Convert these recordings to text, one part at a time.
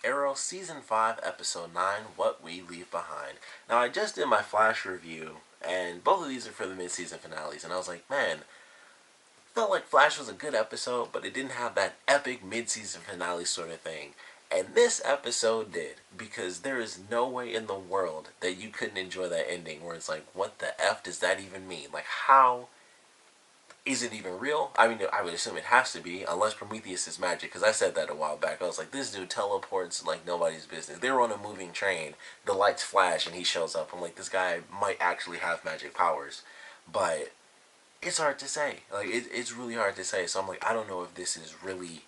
Arrow Season 5, Episode 9, What We Leave Behind. Now, I just did my Flash review, and both of these are for the mid-season finales, and I was like, man, felt like Flash was a good episode, but it didn't have that epic mid-season finale sort of thing. And this episode did, because there is no way in the world that you couldn't enjoy that ending where it's like, what the F does that even mean? Like, how is it even real? I mean, I would assume it has to be, unless Prometheus is magic, because I said that a while back. I was like, this dude teleports like nobody's business. They were on a moving train, the lights flash, and he shows up. I'm like, this guy might actually have magic powers. But it's hard to say. Like, it's really hard to say. So I'm like, I don't know if this is really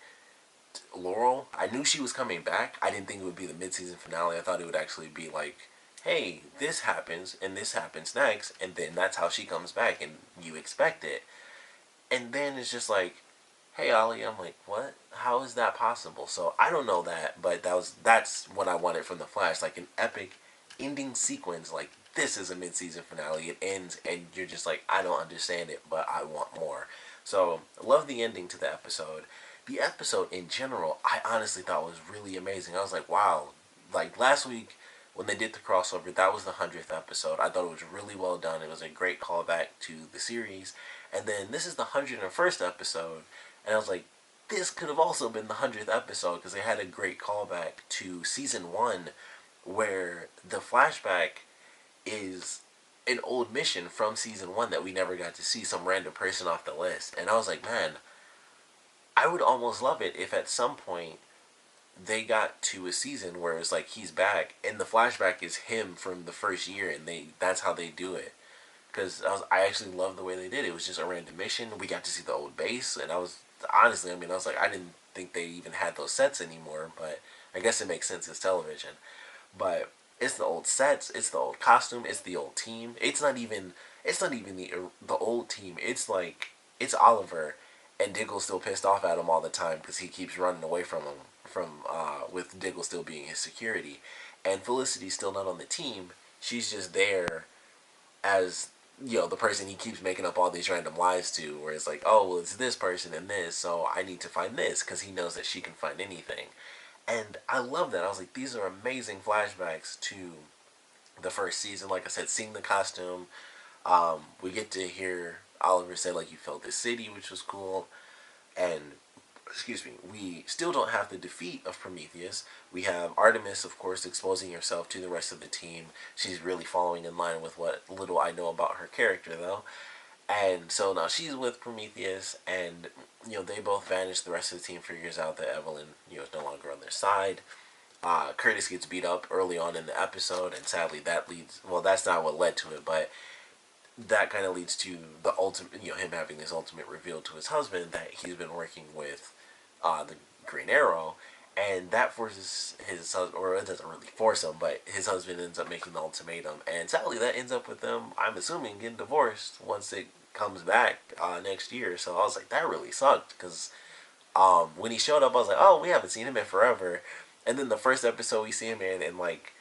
Laurel. I knew she was coming back. I didn't think it would be the mid-season finale. I thought it would actually be like, hey, this happens, and this happens next, and then that's how she comes back, and you expect it. And then it's just like, hey Ollie, I'm like, what? How is that possible? So I don't know that, but that's what I wanted from the Flash, like an epic ending sequence. Like, this is a mid-season finale. It ends, and you're just like, I don't understand it, but I want more. So love the ending to the episode. The episode in general, I honestly thought was really amazing. I was like, wow. Like last week when they did the crossover, that was the 100th episode. I thought it was really well done. It was a great callback to the series. And then this is the 101st episode, and I was like, this could have also been the 100th episode because they had a great callback to season 1 where the flashback is an old mission from season 1 that we never got to see, some random person off the list. And I was like, man, I would almost love it if at some point they got to a season where it's like he's back and the flashback is him from the first year, and that's how they do it. Because I actually loved the way they did it. It was just a random mission. We got to see the old base, and I was honestly, I mean, I was like, I didn't think they even had those sets anymore, but I guess it makes sense. It's television, but it's the old sets, it's the old costume, it's the old team. It's not even the old team. It's like it's Oliver, and Diggle's still pissed off at him all the time because he keeps running away from him with Diggle still being his security, and Felicity's still not on the team. She's just there as the person he keeps making up all these random lies to, where it's like, oh well, it's this person and this, so I need to find this because he knows that she can find anything. And I love that. I was like, these are amazing flashbacks to the first season. Like I said, seeing the costume, we get to hear Oliver say like, you felt the city, which was cool. And excuse me, we still don't have the defeat of Prometheus. We have Artemis, of course, exposing herself to the rest of the team. She's really following in line with what little I know about her character, though. And so now she's with Prometheus, and they both vanish. The rest of the team figures out that Evelyn, is no longer on their side. Curtis gets beat up early on in the episode, and sadly that leads. Well, that's not what led to it, but that kind of leads to the ultimate. Him having this ultimate reveal to his husband that he's been working with the Green Arrow, and that forces his husband, or it doesn't really force him, but his husband ends up making the ultimatum, and sadly that ends up with them, I'm assuming, getting divorced once it comes back next year. So I was like, that really sucked, because when he showed up, I was like, oh, we haven't seen him in forever, and then the first episode we see him in, and like,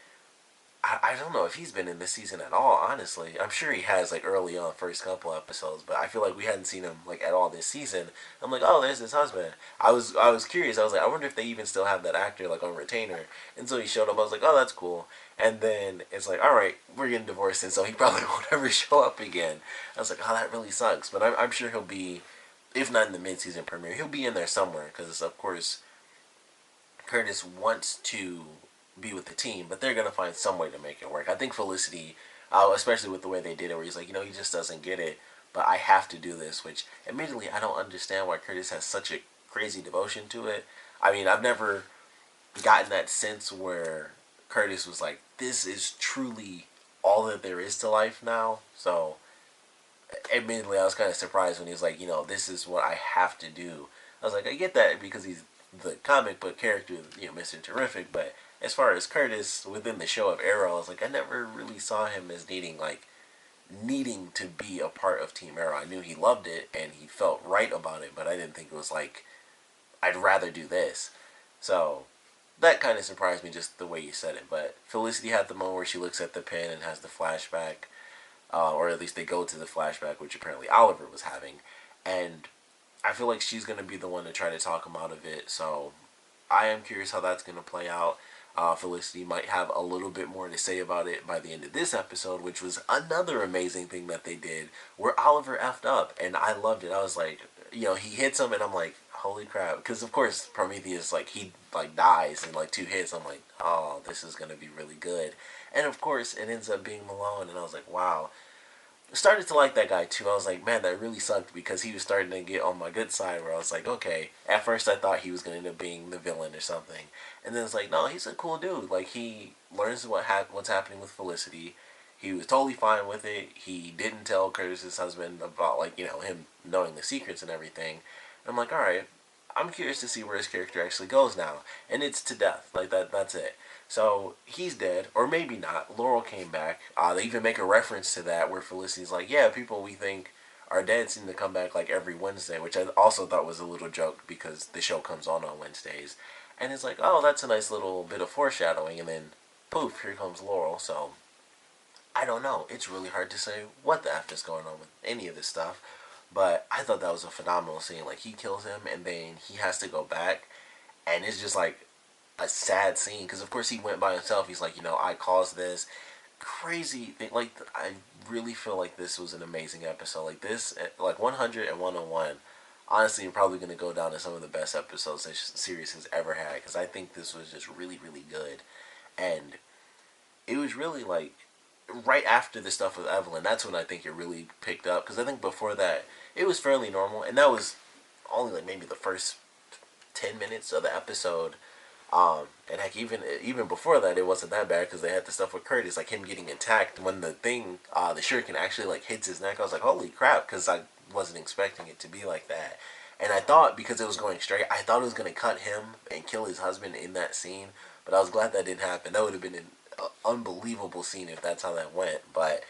I don't know if he's been in this season at all, honestly. I'm sure he has, like, early on, first couple episodes, but I feel like we hadn't seen him, like, at all this season. I'm like, oh, there's his husband. I was curious. I was like, I wonder if they even still have that actor, like, on retainer. And so he showed up. I was like, oh, that's cool. And then it's like, all right, we're getting divorced, and so he probably won't ever show up again. I was like, oh, that really sucks. But I'm sure he'll be, if not in the mid-season premiere, he'll be in there somewhere, because, of course, Curtis wants to be with the team, but they're gonna find some way to make it work. I think Felicity, especially with the way they did it, where he's like, he just doesn't get it, but I have to do this. Which, admittedly, I don't understand why Curtis has such a crazy devotion to it. I mean, I've never gotten that sense where Curtis was like, this is truly all that there is to life now. So, admittedly, I was kind of surprised when he was like, this is what I have to do. I was like, I get that because he's the comic book character, Mr. Terrific, but as far as Curtis within the show of Arrow, I was like, I never really saw him as needing to be a part of Team Arrow. I knew he loved it and he felt right about it, but I didn't think it was like, I'd rather do this. So that kind of surprised me, just the way you said it. But Felicity had the moment where she looks at the pen and has the flashback, or at least they go to the flashback, which apparently Oliver was having, and I feel like she's gonna be the one to try to talk him out of it. So I am curious how that's going to play out. Felicity might have a little bit more to say about it by the end of this episode, which was another amazing thing that they did, where Oliver effed up, and I loved it. I was like, he hits him, and I'm like, holy crap, because of course Prometheus, like, he like dies in like 2 hits. I'm like, oh, this is gonna be really good, and of course it ends up being Malone, and I was like, wow. Started to like that guy too. I was like, man, that really sucked because he was starting to get on my good side. Where I was like, okay. At first, I thought he was gonna end up being the villain or something, and then it's like, no, he's a cool dude. Like he learns what's happening with Felicity. He was totally fine with it. He didn't tell Curtis's husband about like him knowing the secrets and everything. And I'm like, all right. I'm curious to see where his character actually goes now, and it's to death. Like that. That's it. So he's dead, or maybe not. Laurel came back. They even make a reference to that where Felicity's like, yeah, people we think are dead seem to come back like every Wednesday, which I also thought was a little joke because the show comes on Wednesdays. And it's like, oh, that's a nice little bit of foreshadowing, and then poof, here comes Laurel. So I don't know. It's really hard to say what the F is going on with any of this stuff. But I thought that was a phenomenal scene. Like, he kills him, and then he has to go back, and it's just like a sad scene because of course he went by himself. He's like, I caused this crazy thing. Like, I really feel like this was an amazing episode. Like this, like 100 and 101. Honestly, I'm probably going to go down to some of the best episodes this series has ever had because I think this was just really, really good. And it was really like right after the stuff with Evelyn. That's when I think it really picked up because I think before that it was fairly normal, and that was only like maybe the first 10 minutes of the episode. And heck, even before that, it wasn't that bad because they had the stuff with Curtis, like him getting attacked when the thing, the shuriken actually like hits his neck. I was like, holy crap, because I wasn't expecting it to be like that. And I thought because it was going straight, I thought it was going to cut him and kill his husband in that scene. But I was glad that didn't happen. That would have been an unbelievable scene if that's how that went. But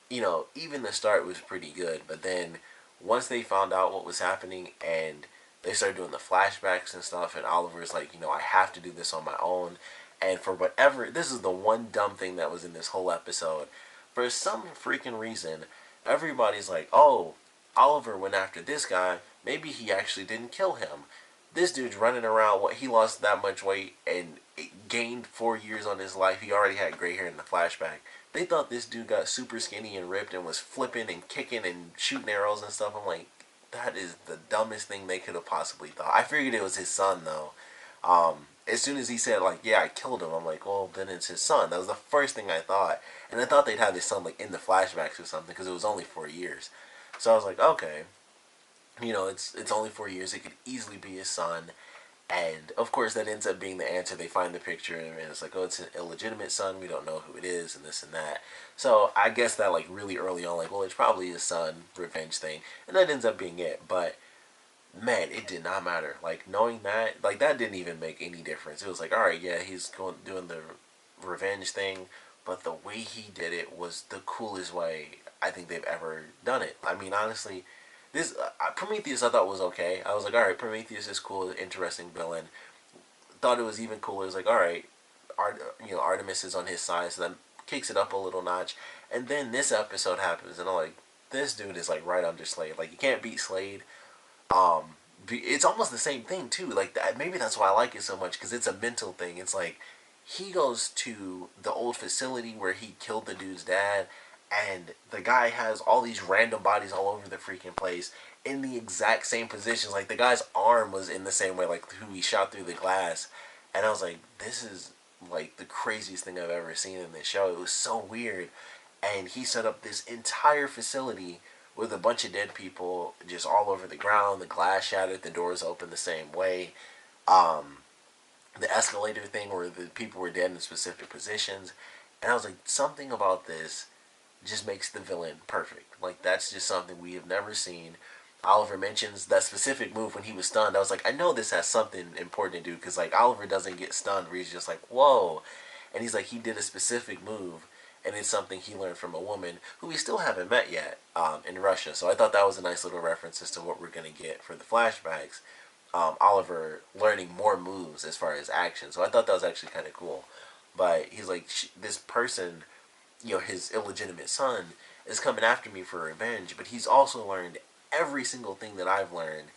even the start was pretty good. But then once they found out what was happening and they started doing the flashbacks and stuff, and Oliver's like, I have to do this on my own. And for whatever, this is the one dumb thing that was in this whole episode. For some freaking reason, everybody's like, oh, Oliver went after this guy. Maybe he actually didn't kill him. This dude's running around. He lost that much weight and gained 4 years on his life. He already had gray hair in the flashback. They thought this dude got super skinny and ripped and was flipping and kicking and shooting arrows and stuff. I'm like, that is the dumbest thing they could have possibly thought. I figured it was his son, though. As soon as he said, like, yeah, I killed him, I'm like, well, then it's his son. That was the first thing I thought. And I thought they'd have his son, like, in the flashbacks or something, because it was only 4 years. So I was like, okay. It's only 4 years. It could easily be his son. And, of course, that ends up being the answer. They find the picture, and it's like, oh, it's an illegitimate son. We don't know who it is, and this and that. So I guess that, like, really early on, like, well, it's probably his son, revenge thing. And that ends up being it. But, man, it did not matter. Like, knowing that, like, that didn't even make any difference. It was like, all right, yeah, he's doing the revenge thing. But the way he did it was the coolest way I think they've ever done it. I mean, honestly, this Prometheus I thought was okay. I was like, all right, Prometheus is cool, interesting villain. Thought it was even cooler. It was like, all right, Artemis is on his side, so that kicks it up a little notch. And then this episode happens, and I'm like, this dude is like right under Slade. Like, you can't beat Slade. It's almost the same thing too. Like that, maybe that's why I like it so much because it's a mental thing. It's like he goes to the old facility where he killed the dude's dad, and the guy has all these random bodies all over the freaking place in the exact same positions. Like, the guy's arm was in the same way, like, who he shot through the glass. And I was like, this is, like, the craziest thing I've ever seen in this show. It was so weird. And he set up this entire facility with a bunch of dead people just all over the ground. The glass shattered. The doors open the same way. The escalator thing where the people were dead in specific positions. And I was like, something about this just makes the villain perfect. Like, that's just something we have never seen. Oliver mentions that specific move when he was stunned. I was like, I know this has something important to do because, like, Oliver doesn't get stunned where he's just like, whoa. And he's like, he did a specific move, and it's something he learned from a woman who we still haven't met yet in Russia. So I thought that was a nice little reference as to what we're going to get for the flashbacks. Oliver learning more moves as far as action. So I thought that was actually kind of cool. But he's like, this person, his illegitimate son, is coming after me for revenge, but he's also learned every single thing that I've learned,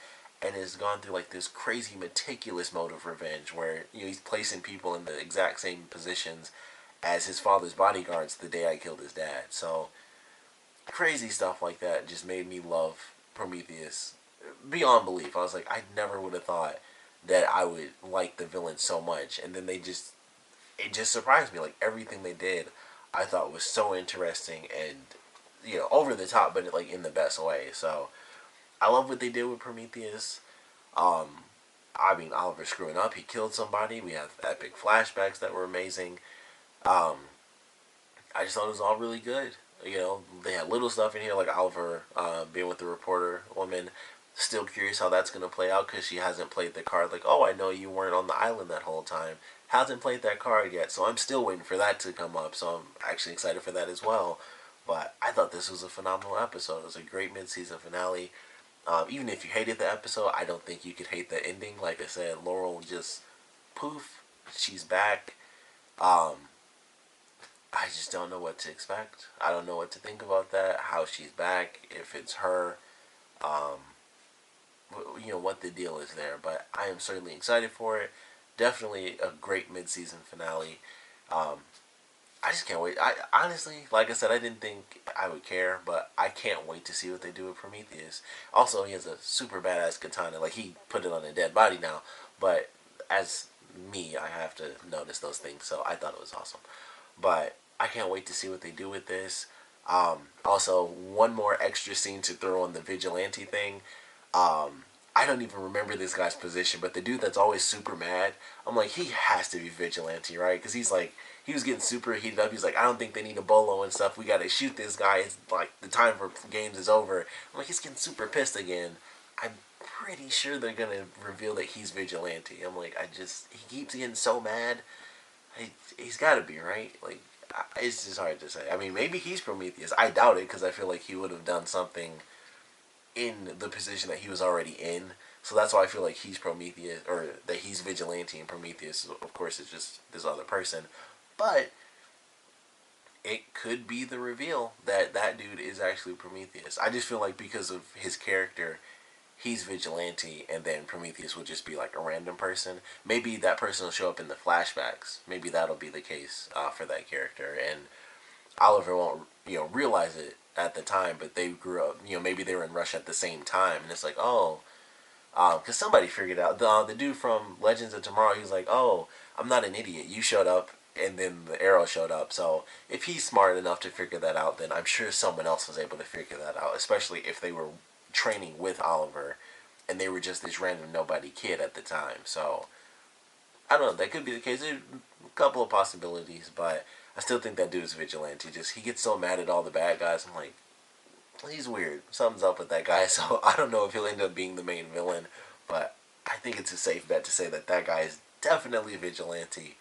and has gone through like this crazy meticulous mode of revenge where he's placing people in the exact same positions as his father's bodyguards the day I killed his dad. So crazy stuff like that just made me love Prometheus beyond belief. I was like, I never would have thought that I would like the villain so much, and then it just surprised me. Like everything they did, I thought was so interesting and over the top, but like in the best way. So I love what they did with Prometheus. Um, I mean, Oliver screwing up, he killed somebody. We have epic flashbacks that were amazing. Um, I just thought it was all really good. They had little stuff in here like Oliver being with the reporter woman. Still curious how that's going to play out because she hasn't played the card. Like, oh, I know you weren't on the island that whole time. Hasn't played that card yet, so I'm still waiting for that to come up. So I'm actually excited for that as well. But I thought this was a phenomenal episode. It was a great mid-season finale. Even if you hated the episode, I don't think you could hate the ending. Like I said, Laurel just poof, she's back. Um, I just don't know what to expect. I don't know what to think about that. How she's back, if it's her, what the deal is there. But I am certainly excited for it. Definitely a great mid-season finale. Um, I just can't wait. I honestly, like I said, I didn't think I would care, but I can't wait to see what they do with Prometheus. Also, he has a super badass katana. Like he put it on a dead body now, but as me, I have to notice those things. So I thought it was awesome. But I can't wait to see what they do with this. Also, one more extra scene to throw on the vigilante thing. I don't even remember this guy's position, but the dude that's always super mad, I'm like, he has to be vigilante, right? Because he's like, he was getting super heated up. He's like, I don't think they need a bolo and stuff. We got to shoot this guy. It's like the time for games is over. I'm like, he's getting super pissed again. I'm pretty sure they're going to reveal that he's vigilante. I'm like, he keeps getting so mad. He's got to be, right? Like, it's just hard to say. I mean, maybe he's Prometheus. I doubt it because I feel like he would have done something in the position that he was already in. So that's why I feel like he's Prometheus, or that he's Vigilante, and Prometheus, of course, is just this other person. But it could be the reveal that that dude is actually Prometheus. I just feel like because of his character, he's Vigilante, and then Prometheus will just be like a random person. Maybe that person will show up in the flashbacks. Maybe that'll be the case for that character, and Oliver won't realize it at the time, but they grew up. Maybe they were in Russia at the same time, and it's like, oh, because somebody figured out. The dude from Legends of Tomorrow, he was like, oh, I'm not an idiot. You showed up, and then the arrow showed up. So if he's smart enough to figure that out, then I'm sure someone else was able to figure that out, especially if they were training with Oliver, and they were just this random nobody kid at the time. So I don't know. That could be the case. There's a couple of possibilities, but I still think that dude's vigilante. Just he gets so mad at all the bad guys. I'm like, he's weird. Something's up with that guy. So I don't know if he'll end up being the main villain, but I think it's a safe bet to say that that guy is definitely a vigilante,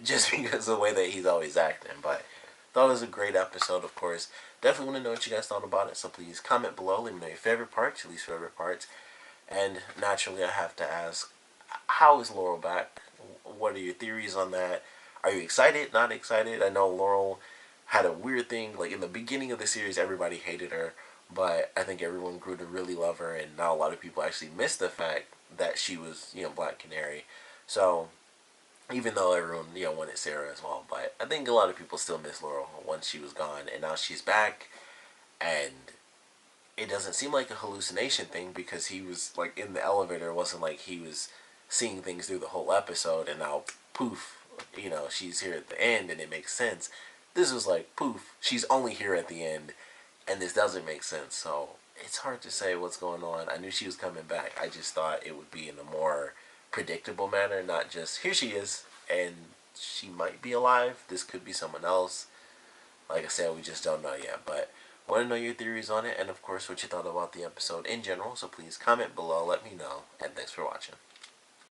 just because of the way that he's always acting. But thought it was a great episode, of course. Definitely want to know what you guys thought about it. So please comment below. Let me know your favorite parts, your least favorite parts, and naturally, I have to ask, how is Laurel back? What are your theories on that? Are you excited? Not excited? I know Laurel had a weird thing. Like in the beginning of the series, everybody hated her, but I think everyone grew to really love her, and now a lot of people actually miss the fact that she was, Black Canary. So even though everyone, wanted Sarah as well, but I think a lot of people still miss Laurel once she was gone, and now she's back, and it doesn't seem like a hallucination thing because he was like in the elevator. It wasn't like he was seeing things through the whole episode, and now poof, she's here at the end, and it makes sense. This was like poof, she's only here at the end, and this doesn't make sense. So it's hard to say what's going on. I knew she was coming back. I just thought it would be in a more predictable manner, not just here she is and she might be alive. This could be someone else. Like I said, we just don't know yet, but I want to know your theories on it, and of course what you thought about the episode in general. So please comment below, let me know, and thanks for watching.